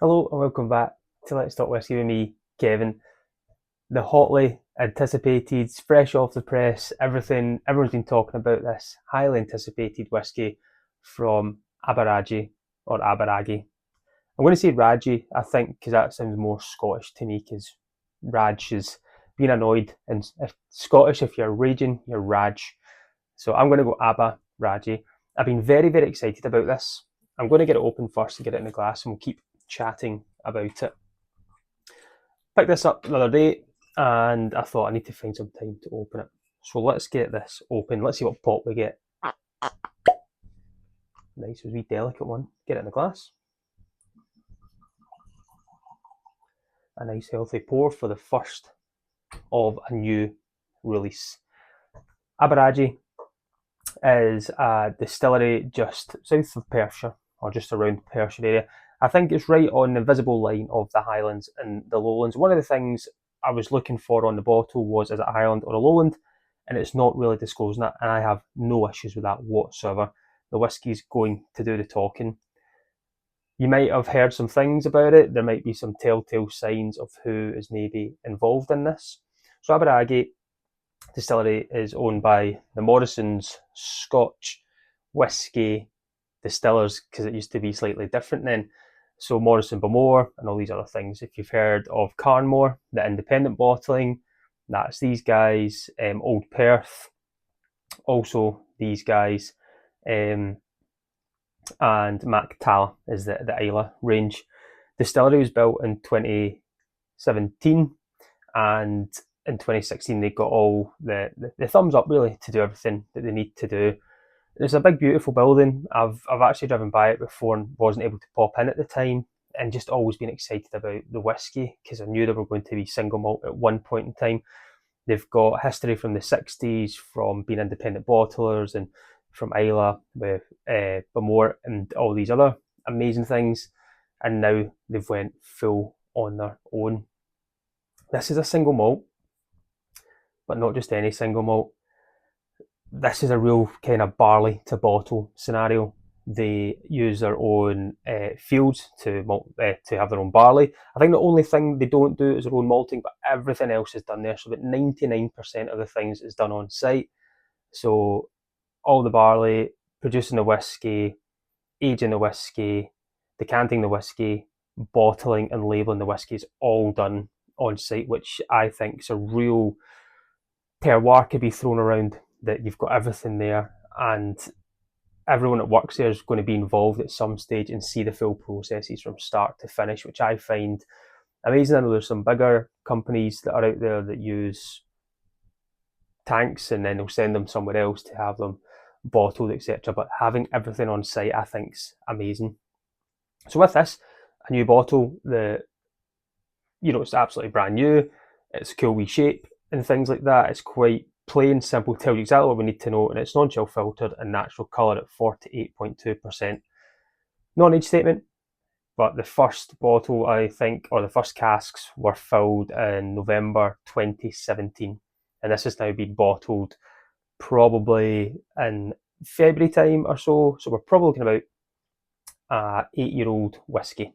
Hello and welcome back to Let's Talk Whisky with me, Kevin. The hotly anticipated, fresh off the press, everyone's been talking about this highly anticipated whisky from Aberargie or Aberargie. I'm going to say Raji, I think, because that sounds more Scottish to me, because Raj is being annoyed, and if Scottish, if you're raging, you're Raj. So I'm going to go Aberargie. I've been very, very excited about this. I'm going to get it open first and get it in the glass, and we'll keep chatting about it. Picked this up the other day, and I thought I need to find some time to open it. So let's get this open. Let's see what pop we get. Nice, it was a wee delicate one. Get it in the glass. A nice healthy pour for the first of a new release. Aberargie is a distillery just south of Perthshire, or just around Perthshire area. I think it's right on the visible line of the Highlands and the Lowlands. One of the things I was looking for on the bottle was, is it a Highland or a Lowland? And it's not really disclosing that, and I have no issues with that whatsoever. The whiskey's going to do the talking. You might have heard some things about it. There might be some telltale signs of who is maybe involved in this. So Aberargie Distillery is owned by the Morrisons Scotch Whisky Distillers, because it used to be slightly different then. So Morrison Bowmore and all these other things. If you've heard of Carn Mor, the independent bottling, that's these guys. Old Perth, also these guys. And Mac-Talla is the Islay range. Distillery was built in 2017, and in 2016 they got all the thumbs up really to do everything that they need to do. It's a big beautiful building. I've actually driven by it before and wasn't able to pop in at the time, and just always been excited about the whiskey because I knew they were going to be single malt at one point in time. They've got history from the 60s, from being independent bottlers, and from Islay with Bowmore and all these other amazing things, and now they've went full on their own. This is a single malt, but not just any single malt. This is a real kind of barley to bottle scenario. They use their own fields to have their own barley. I think the only thing they don't do is their own malting, but everything else is done there. So about 99% of the things is done on site. So all the barley, producing the whiskey, aging the whiskey, decanting the whiskey, bottling and labelling the whiskey is all done on site, which I think is a real terroir could be thrown around, that you've got everything there, and everyone that works there is going to be involved at some stage and see the full processes from start to finish, which I find amazing. I know there's some bigger companies that are out there that use tanks and then they'll send them somewhere else to have them bottled, etc. But having everything on site, I think, is amazing. So with this, a new bottle, it's absolutely brand new. It's a cool wee shape and things like that. It's quite plain, simple, tells you exactly what we need to know, and it's non-chill filtered and natural colour at 48.2%. Non-age statement, but the first bottle, I think, or the first casks were filled in November 2017, and this has now been bottled probably in February time or so. So we're probably looking about 8-year-old whiskey,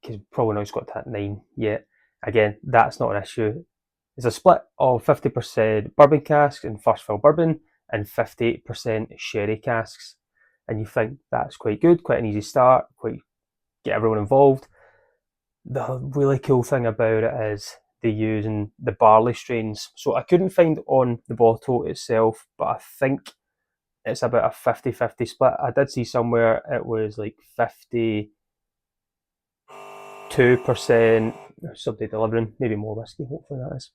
because probably not it's got that 9 yet. Again, that's not an issue. It's a split of 50% bourbon casks and first fill bourbon and 58% sherry casks. And you think that's quite good, quite an easy start, quite get everyone involved. The really cool thing about it is they using the barley strains. So I couldn't find on the bottle itself, but I think it's about a 50-50 split. I did see somewhere it was like 52%, somebody delivering, maybe more whiskey, hopefully that is.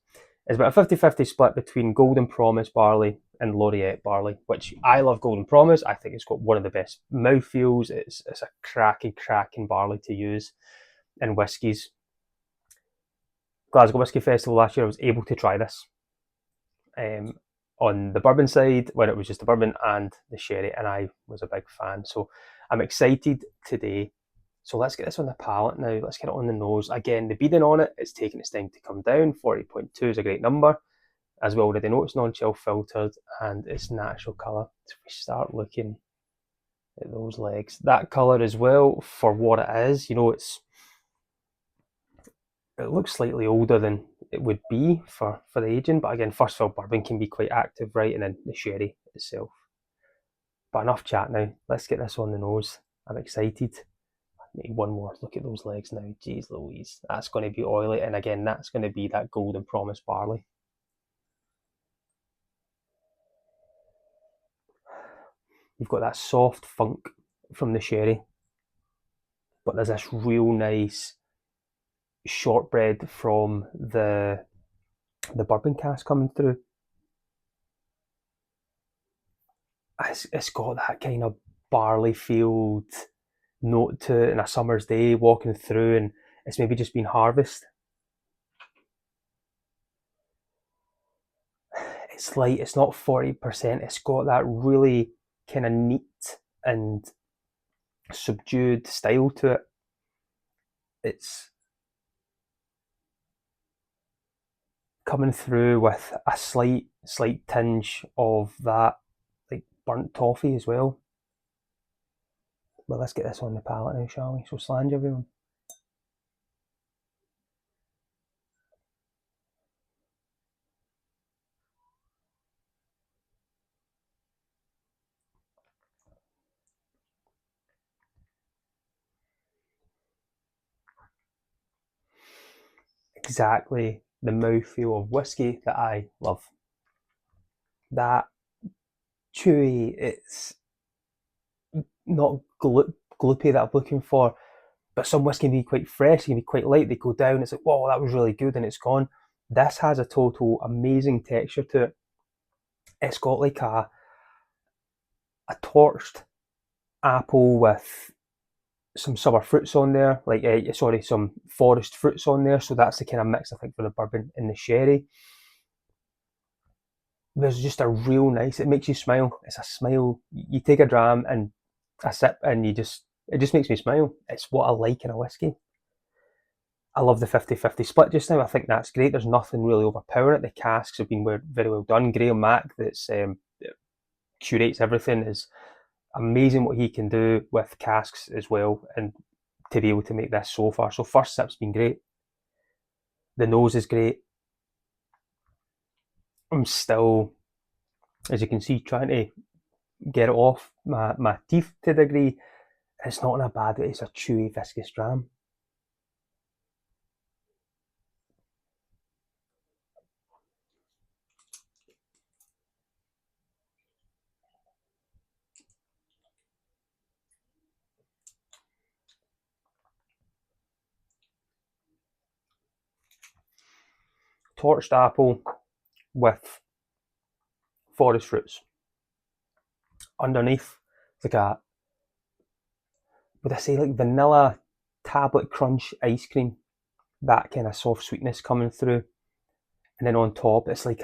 It's about a 50-50 split between Golden Promise barley and Laureate barley, which I love Golden Promise. I think it's got one of the best mouthfeels. It's a cracking barley to use in whiskies. Glasgow Whisky Festival last year, I was able to try this on the bourbon side when it was just the bourbon and the sherry, and I was a big fan. So I'm excited today. So let's get this on the palate now. Let's get it on the nose. Again, the beading on it, it's taking its time to come down. 40.2 is a great number. As we already know, it's non-chill filtered and it's natural colour. So we start looking at those legs. That colour as well, for what it is, it's It looks slightly older than it would be for the aging, but again, first fill bourbon can be quite active, right? And then the sherry itself. But enough chat now. Let's get this on the nose. I'm excited. Maybe one more look at those legs now. Jeez Louise. That's going to be oily. And again, that's going to be that golden promise barley. You've got that soft funk from the sherry, but there's this real nice shortbread from the bourbon cask coming through. It's got that kind of barley field note to it, in a summer's day walking through, and it's maybe just been harvested. It's light, it's not 40%, it's got that really kind of neat and subdued style to it. It's coming through with a slight tinge of that like burnt toffee as well. But let's get this on the palate now, shall we? So slange everyone. Exactly the mouthfeel of whiskey that I love. That chewy, it's not gloopy that I'm looking for, but some whiskey can be quite fresh, can be quite light, they go down, it's like, whoa, that was really good, and it's gone. This has a total amazing texture to it. It's got like a torched apple with some summer fruits on there, like some forest fruits on there. So that's the kind of mix I think for the bourbon and the sherry. There's just a real nice. It makes you smile. It's a smile. You take a dram and a sip, and it just makes me smile. It's what I like in a whiskey. I love the 50-50 split just now. I think that's great. There's nothing really overpowering it. The casks have been very well done. Graham Mac, that curates everything, is amazing what he can do with casks as well, and to be able to make this so far. So first sip's been great. The nose is great. I'm still, as you can see, trying to get it off my teeth to a degree. It's not in a bad way. It's a chewy, viscous dram. Torched apple with forest fruits. Underneath, it's like would I say like vanilla tablet crunch ice cream, that kind of soft sweetness coming through, and then on top it's like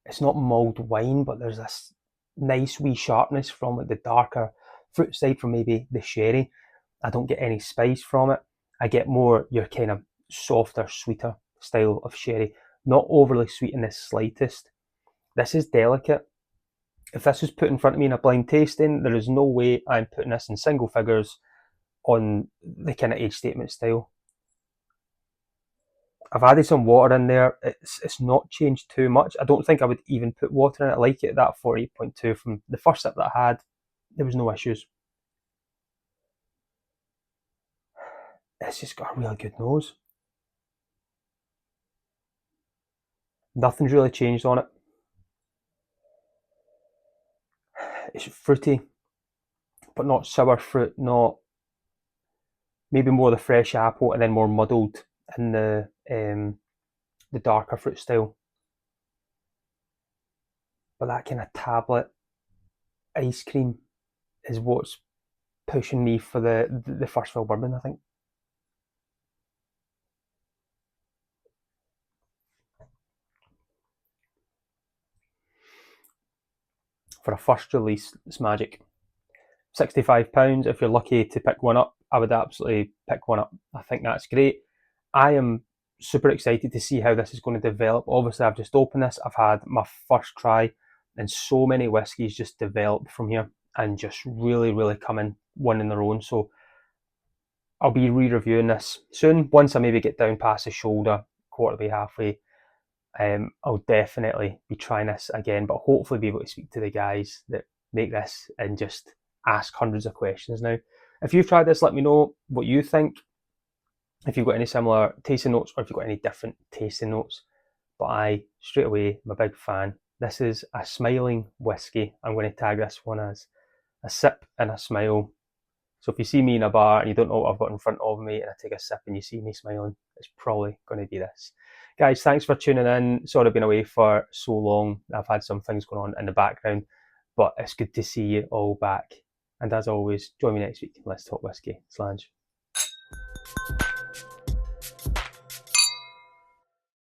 it's not mulled wine, but there's this nice wee sharpness from like the darker fruit side from maybe the sherry. I don't get any spice from it. I get more your kind of softer, sweeter style of sherry. Not overly sweet in the slightest. This is delicate. If this was put in front of me in a blind tasting, there is no way I'm putting this in single figures on the kind of age statement style. I've added some water in there. It's not changed too much. I don't think I would even put water in it. I like it at that 48.2 from the first sip that I had. There was no issues. It's just got a really good nose. Nothing's really changed on it. It's fruity, but not sour fruit, not maybe more the fresh apple, and then more muddled in the darker fruit style. But that kind of tablet ice cream is what's pushing me for the first fill bourbon, I think. For a first release, it's magic. £65, if you're lucky to pick one up, I would absolutely pick one up. I think that's great. I am super excited to see how this is going to develop. Obviously, I've just opened this. I've had my first try, and so many whiskies just developed from here and just really, really come in one in their own. So I'll be re-reviewing this soon. Once I maybe get down past the shoulder, quarter way, halfway, I'll definitely be trying this again, but hopefully be able to speak to the guys that make this and just ask hundreds of questions now. If you've tried this, let me know what you think. If you've got any similar tasting notes or if you've got any different tasting notes. But straight away, I'm a big fan. This is a smiling whiskey. I'm going to tag this one as a sip and a smile. So if you see me in a bar and you don't know what I've got in front of me and I take a sip and you see me smiling, it's probably going to be this. Guys, thanks for tuning in. Sorry I've been away for so long. I've had some things going on in the background, but it's good to see you all back. And as always, join me next week. Let's talk whiskey. Slange.